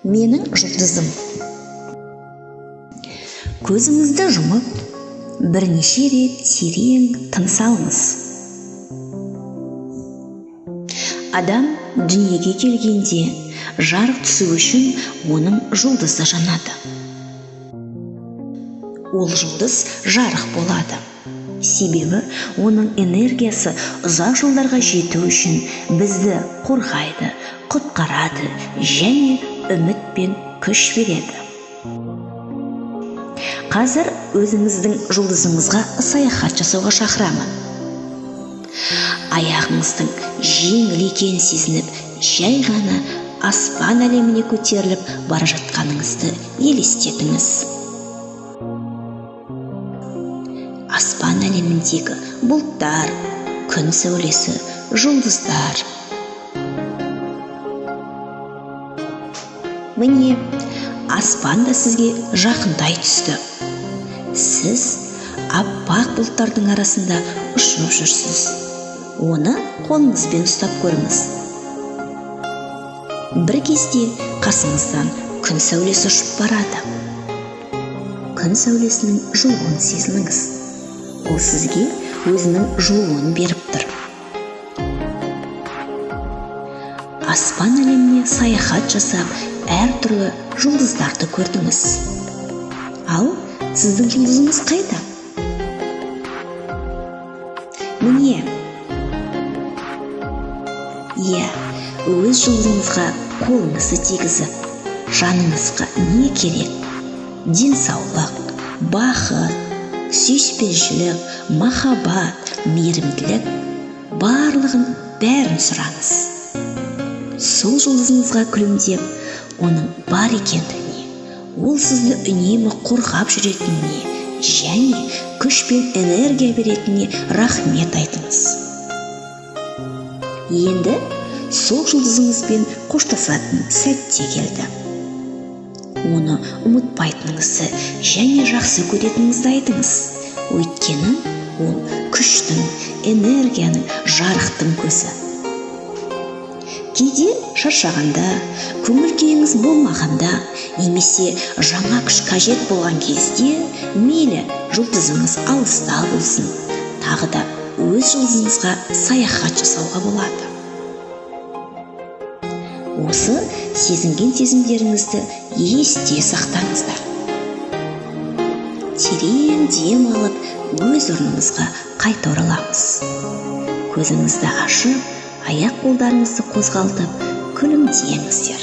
Менің жұлдызым. Көзіңізді жұмып, бірнеше рет терең тыныс алыңыз. Адам дүниеге келгенде жарық түсу үшін оның жұлдызы жанады. Ол жұлдыз жарық болады. Себебі оның энергиясы ұзақ жылдарға жету үшін бізді қорғайды, құтқарады және үміт пен күш береді. Қазір өзіңіздің жұлдызыңызға саяхат жасауға шақырамын. Аяғыңыздың жеңіл екенін сезініп, жай ғана аспан әлеміне көтеріліп бара жатқаныңызды елестетіңіз. Аспан әлеміндегі бұлттар, күн сәулесі, жұлдыздар. Міне, аспан да сізге жақындай түсті. Сіз аппақ бұлттардың арасында ұшып жүрсіз. Оны қолыңызбен ұстап көріңіз. Бір кезде қасыңыздан күн сәулесі ұшып барады. Күн сәулесінің жылуын сезініңіз. Ол сізге өзінің жылуын беріп тұр. Аспан әлеміне саяхат жасап, әртүрлі жұлдыздарды көрдіңіз. Ал сіздің жұлдызыңыз қайда? Міне, өз жұлдызыңызға қолыңызды тигізіп, жаныңызға не керек? Денсаулық, бақыт, сүйіспеншілік, махаббат, мейірімділік, бәрін сұраңыз. Сол жұлдызыңызға күлімдеп, оның бар екендігіне, ол сізді үнемі қорғап жүретініне және күш пен энергия беретініне рахмет айтыңыз. Енді сол жұлдызыңызбен қоштасатын сәтте келді. Оны ұмытпайтыныңызды және жақсы көретініңізді айтыңыз. Өйткені ол күштің, энергияның, жарықтың көзі. Кейде шаршағанда, көңіл күйіңіз болмағанда, немесе жаңа күш қажет болған кезде, мейлі жұлдызыңыз алыста болсын, тағы да өз жұлдызыңызға саяхат жасауға болады. Осы сезінген сезімдеріңізді есте сақтаңыздар. Терең дем алып, өз орныңызға қайта ораламыз. Көзіңізді ашып, аяқ-қолдарыңызды қозғалтып, күлімдеңіздер.